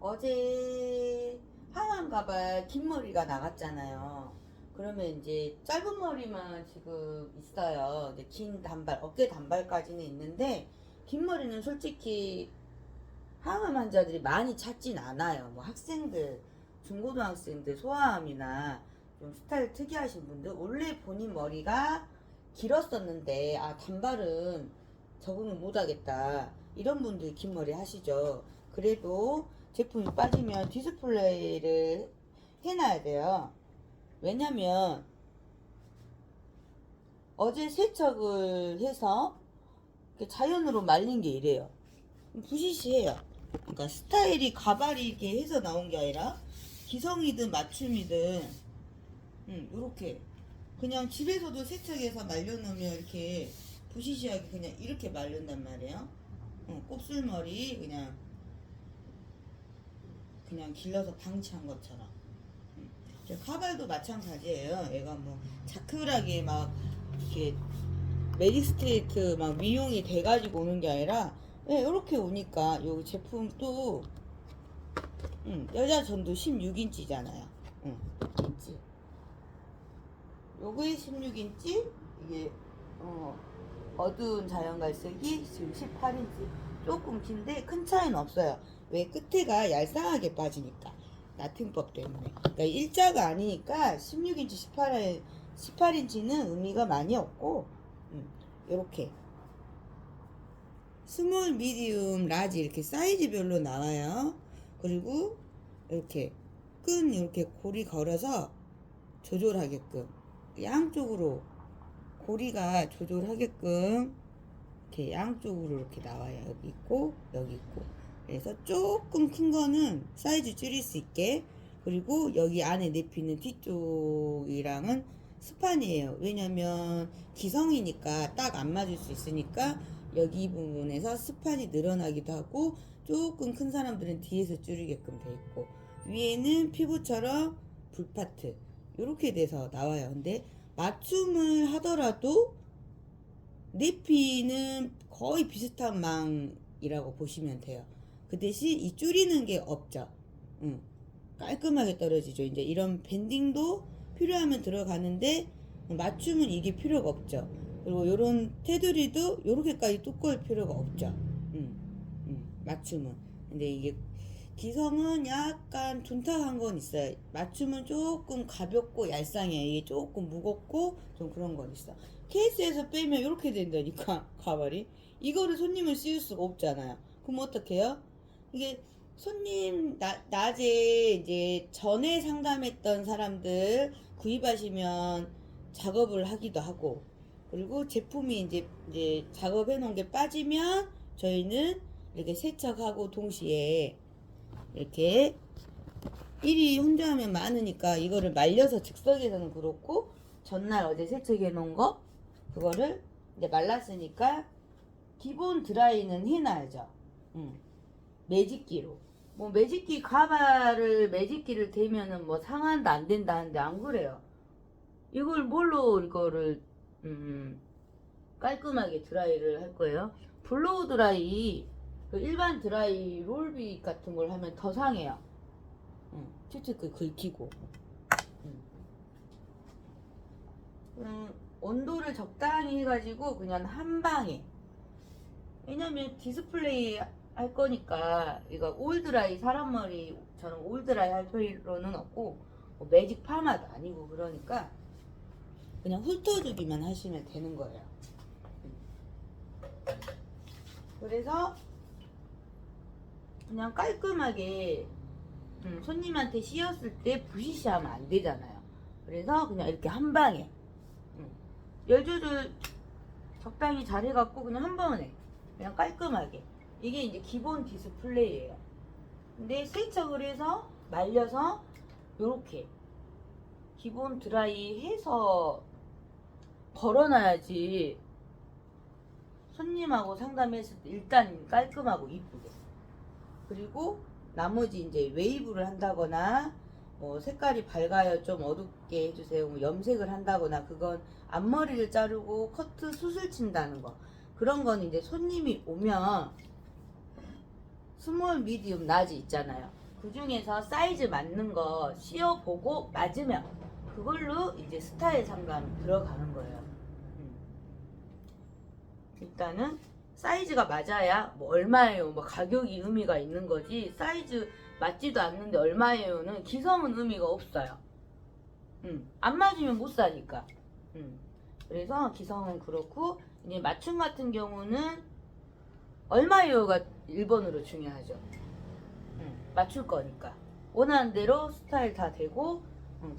어제 하남 가발 긴 머리가 나갔잖아요. 그러면 이제 짧은 머리만 지금 있어요. 이제 긴 단발, 어깨 단발까지는 있는데 긴 머리는 솔직히 항암 환자들이 많이 찾진 않아요. 뭐 학생들, 중고등학생들 소아암이나 좀 스타일 특이하신 분들 원래 본인 머리가 길었었는데 아 단발은 적응을 못하겠다 이런 분들 긴 머리 하시죠. 그래도 제품이 빠지면 디스플레이를 해놔야 돼요. 왜냐면 어제 세척을 해서 자연으로 말린 게 이래요. 부시시해요. 그러니까 스타일이 가발이 이렇게 해서 나온 게 아니라 기성이든 맞춤이든 요렇게 그냥 집에서도 세척해서 말려놓으면 이렇게 부시시하게 그냥 이렇게 말른단 말이에요. 곱슬머리 그냥 길러서 방치한 것처럼. 가발도 마찬가지예요. 얘가 뭐 자크하게 막 이렇게 메디스테이트 막 미용이 돼가지고 오는 게 아니라 이렇게 오니까 요 제품도 여자 전도 16인치잖아요. 인치. 요게 16인치 이게 어두운 자연갈색이 지금 18인치. 조금 긴데 큰 차이는 없어요. 왜 끝에가 얄쌍하게 빠지니까 나팅법 때문에. 그러니까 일자가 아니니까 16인치 18인치는 의미가 많이 없고 요렇게 스몰, 미디움, 라지 이렇게 사이즈별로 나와요. 그리고 이렇게 끈 이렇게 고리 걸어서 조절하게끔 양쪽으로 고리가 조절하게끔 이렇게 양쪽으로 이렇게 나와요. 여기 있고 여기 있고. 그래서 조금 큰 거는 사이즈 줄일 수 있게. 그리고 여기 안에 내피는 뒤쪽이랑은 스판이에요. 왜냐면 기성이니까 딱 안 맞을 수 있으니까 여기 부분에서 스판이 늘어나기도 하고 조금 큰 사람들은 뒤에서 줄이게끔 돼 있고 위에는 피부처럼 불파트 이렇게 돼서 나와요. 근데 맞춤을 하더라도 내피는 거의 비슷한 망이라고 보시면 돼요. 그 대신 이 줄이는 게 없죠. 깔끔하게 떨어지죠. 이제 이런 밴딩도 필요하면 들어가는데 맞춤은 이게 필요가 없죠. 그리고 요런 테두리도 요렇게까지 두꺼울 필요가 없죠. 맞춤은. 근데 이게 기성은 약간 둔탁한 건 있어요. 맞춤은 조금 가볍고 얄쌍해. 이게 조금 무겁고 좀 그런 건 있어. 케이스에서 빼면 이렇게 된다니까 가발이. 이거를 손님을 씌울 수가 없잖아요. 그럼 어떡해요? 이게 손님 낮에 이제 전에 상담했던 사람들 구입하시면 작업을 하기도 하고 그리고 제품이 이제 작업해 놓은 게 빠지면 저희는 이렇게 세척하고 동시에 이렇게 일이 혼자 하면 많으니까 이거를 말려서 즉석에서는 그렇고 전날 어제 세척해 놓은 거 그거를 이제 말랐으니까 기본 드라이는 해놔야죠. 매직기로. 뭐 매직기 가발을 매직기를 대면은 뭐 상한다 안 된다 하는데 안 그래요. 이걸 뭘로 이거를 깔끔하게 드라이를 할 거예요. 블로우 드라이 그 일반 드라이 롤빗 같은 걸 하면 더 상해요. 튜튜크 긁히고. 온도를 적당히 해가지고 그냥 한 방에. 왜냐면 디스플레이 할 거니까 이거 올드라이 사람 머리처럼 올드라이 할 필요는 없고 뭐 매직 파마도 아니고 그러니까 그냥 훑어주기만 하시면 되는 거예요. 그래서 그냥 깔끔하게 손님한테 씌웠을 때 부시시하면 안 되잖아요. 그래서 그냥 이렇게 한 방에 열 조절 적당히 잘 해갖고 그냥 한 번에 그냥 깔끔하게 이게 이제 기본 디스플레이예요. 근데 세척을 해서 말려서 요렇게 기본 드라이 해서 걸어놔야지 손님하고 상담했을 때 일단 깔끔하고 이쁘게. 그리고 나머지 이제 웨이브를 한다거나 뭐 색깔이 밝아요 좀 어둡게 해주세요 뭐 염색을 한다거나 그건 앞머리를 자르고 커트 숱을 친다는 거 그런 건 이제 손님이 오면 스몰 미디움 라지 있잖아요. 그 중에서 사이즈 맞는 거 씌워보고 맞으면 그걸로 이제 스타일 상담 들어가는 거예요. 일단은 사이즈가 맞아야 뭐 얼마예요, 뭐 가격이 의미가 있는 거지, 사이즈 맞지도 않는데 얼마예요는 기성은 의미가 없어요. 안 맞으면 못 사니까. 그래서 기성은 그렇고, 이제 맞춤 같은 경우는 얼마예요가 1번으로 중요하죠. 맞출 거니까 원하는 대로 스타일 다 되고,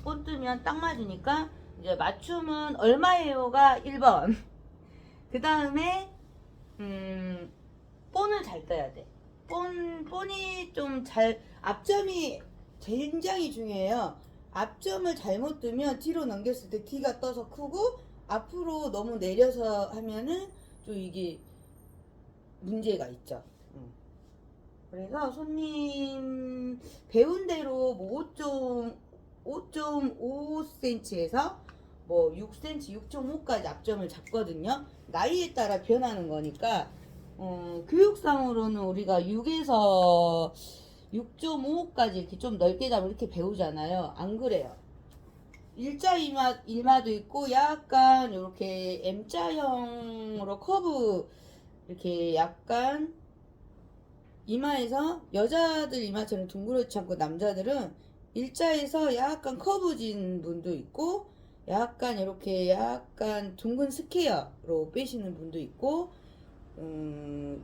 폰 뜨면 딱 맞으니까 이제 맞춤은 얼마예요가 1번. 그 다음에 본을 잘 떠야 돼. 본이 좀 잘, 앞점이 굉장히 중요해요. 앞점을 잘못 뜨면 뒤로 넘겼을 때 D가 떠서 크고, 앞으로 너무 내려서 하면은 좀 이게 문제가 있죠. 그래서 손님 배운 대로 뭐 5.5cm에서 뭐 6cm, 6.5까지 앞점을 잡거든요. 나이에 따라 변하는 거니까, 교육상으로는 우리가 6에서 6.5까지 이렇게 좀 넓게 잡으면 이렇게 배우잖아요. 안 그래요. 일자 이마도 있고, 약간 이렇게 M자형으로 커브, 이렇게 약간 이마에서 여자들 이마처럼 둥그렇지 않고, 남자들은 일자에서 약간 커브진 분도 있고, 약간 이렇게 약간 둥근 스퀘어로 빼시는 분도 있고,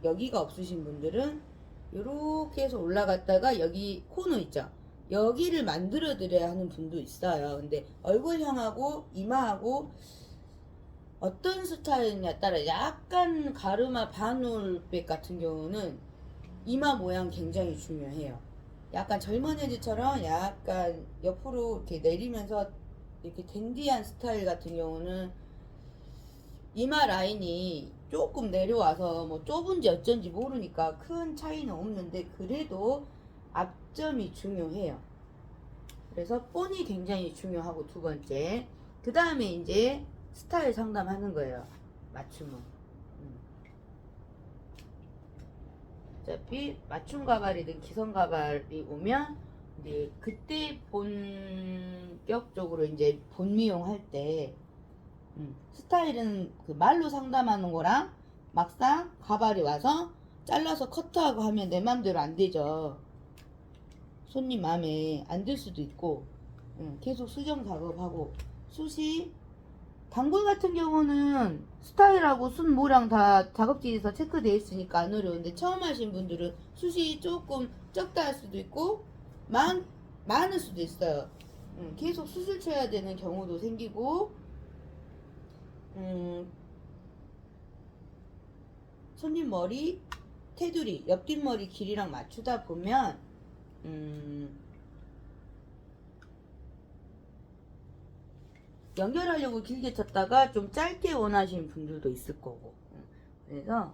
여기가 없으신 분들은 이렇게 해서 올라갔다가 여기 코너 있죠, 여기를 만들어 드려야 하는 분도 있어요. 근데 얼굴형하고 이마하고 어떤 스타일이냐에 따라, 약간 가르마 바늘백 같은 경우는 이마 모양 굉장히 중요해요. 약간 젊은 애들처럼 약간 옆으로 이렇게 내리면서 이렇게 댄디한 스타일 같은 경우는 이마 라인이 조금 내려와서 뭐 좁은지 어쩐지 모르니까 큰 차이는 없는데, 그래도 앞점이 중요해요. 그래서 본이 굉장히 중요하고, 두 번째, 그 다음에 이제 스타일 상담하는 거예요. 맞춤은. 어차피 맞춤 가발이든 기성 가발이 오면 이제 그때 본격적으로 이제 본미용 할 때, 스타일은 그 말로 상담하는 거랑 막상 가발이 와서 잘라서 커트하고 하면 내 맘대로 안 되죠. 손님 마음에 안 들 수도 있고, 계속 수정 작업하고, 숱이 단골 같은 경우는 스타일하고 숱 모랑 다 작업지에서 체크되어 있으니까 안 어려운데, 처음 하신 분들은 숱이 조금 적다 할 수도 있고 많을 수도 있어요. 계속 숱을 쳐야 되는 경우도 생기고, 손님 머리 테두리 옆뒷머리 길이랑 맞추다 보면 연결하려고 길게 쳤다가 좀 짧게 원하시는 분들도 있을 거고. 그래서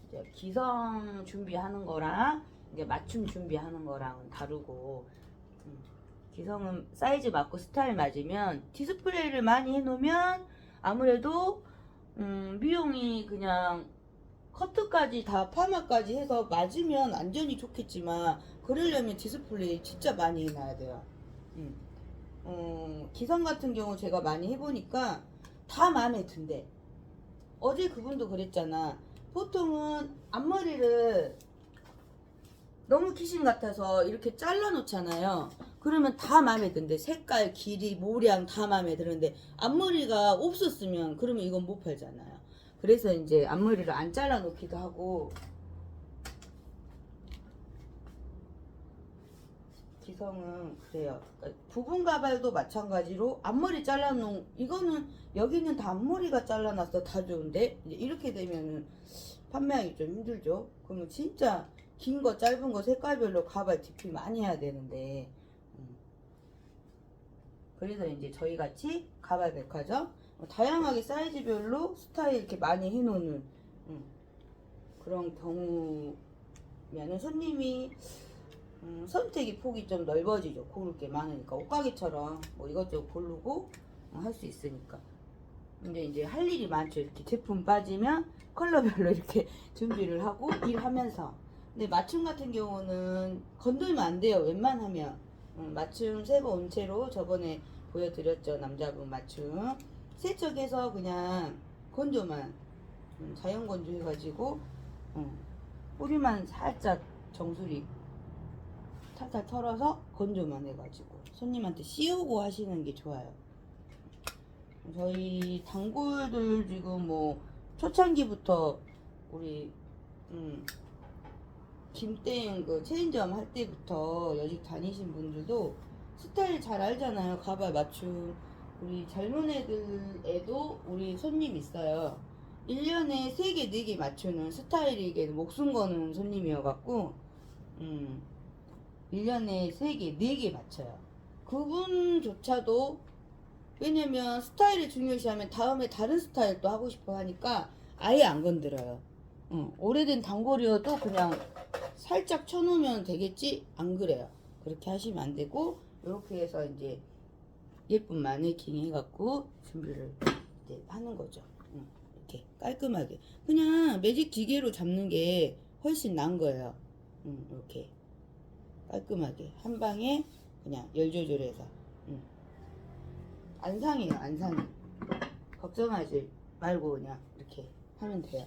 이제 기성 준비하는 거랑 이제 맞춤 준비하는 거랑은 다르고, 기성은 사이즈 맞고 스타일 맞으면 디스플레이를 많이 해놓으면 아무래도 미용이 그냥 커트까지 다 파마까지 해서 맞으면 안전이 좋겠지만, 그러려면 디스플레이 진짜 많이 해놔야 돼요. 기성 같은 경우 제가 많이 해보니까 다 마음에 든대. 어제 그분도 그랬잖아. 보통은 앞머리를 너무 귀신 같아서 이렇게 잘라 놓잖아요. 그러면 다 마음에 든대. 색깔, 길이, 모량 다 마음에 드는데, 앞머리가 없었으면 그러면 이건 못 팔잖아요. 그래서 이제 앞머리를 안 잘라 놓기도 하고. 기성은 그래요. 그러니까 부분 가발도 마찬가지로 앞머리 잘라놓은, 이거는 여기는 다 앞머리가 잘라놨어, 다 좋은데 이제 이렇게 되면은 판매하기 좀 힘들죠. 그러면 진짜 긴 거 짧은 거 색깔별로 가발 DP 많이 해야 되는데, 그래서 이제 저희 같이 가발 백화점 다양하게 사이즈별로 스타일 이렇게 많이 해놓는 그런 경우면은 손님이 선택의 폭이 좀 넓어지죠. 고를 게 많으니까. 옷가게처럼 뭐 이것저것 고르고 할 수 있으니까. 근데 이제 할 일이 많죠. 이렇게 제품 빠지면 컬러별로 이렇게 준비를 하고 일하면서. 근데 맞춤 같은 경우는 건들면 안 돼요. 웬만하면. 맞춤 세고 온 채로 저번에 보여드렸죠. 남자분 맞춤. 세척해서 그냥 건조만 자연 건조해가지고 뿌리만 살짝 정수리 탈탈 털어서 건조만 해가지고 손님한테 씌우고 하시는 게 좋아요. 저희 단골들 지금 뭐 초창기부터 우리 김땡 그 체인점 할 때부터 여직 다니신 분들도 스타일 잘 알잖아요. 가발 맞춤. 우리 젊은 애도 우리 손님 있어요. 1년에 3개, 4개 맞추는 스타일에게 목숨 거는 손님이어갖고 1년에 3개, 4개 맞춰요. 그분조차도 왜냐면 스타일을 중요시하면 다음에 다른 스타일도 하고 싶어 하니까 아예 안 건드려요. 오래된 단골이어도 그냥 살짝 쳐놓으면 되겠지? 안 그래요. 그렇게 하시면 안 되고 이렇게 해서 이제 예쁜 마네킹 해갖고 준비를 이제 하는 거죠. 이렇게 깔끔하게 그냥 매직 기계로 잡는 게 훨씬 나은 거예요. 이렇게 깔끔하게 한 방에 그냥 열 조절해서 안 상해요. 안 상해. 걱정하지 말고 그냥 이렇게 하면 돼요.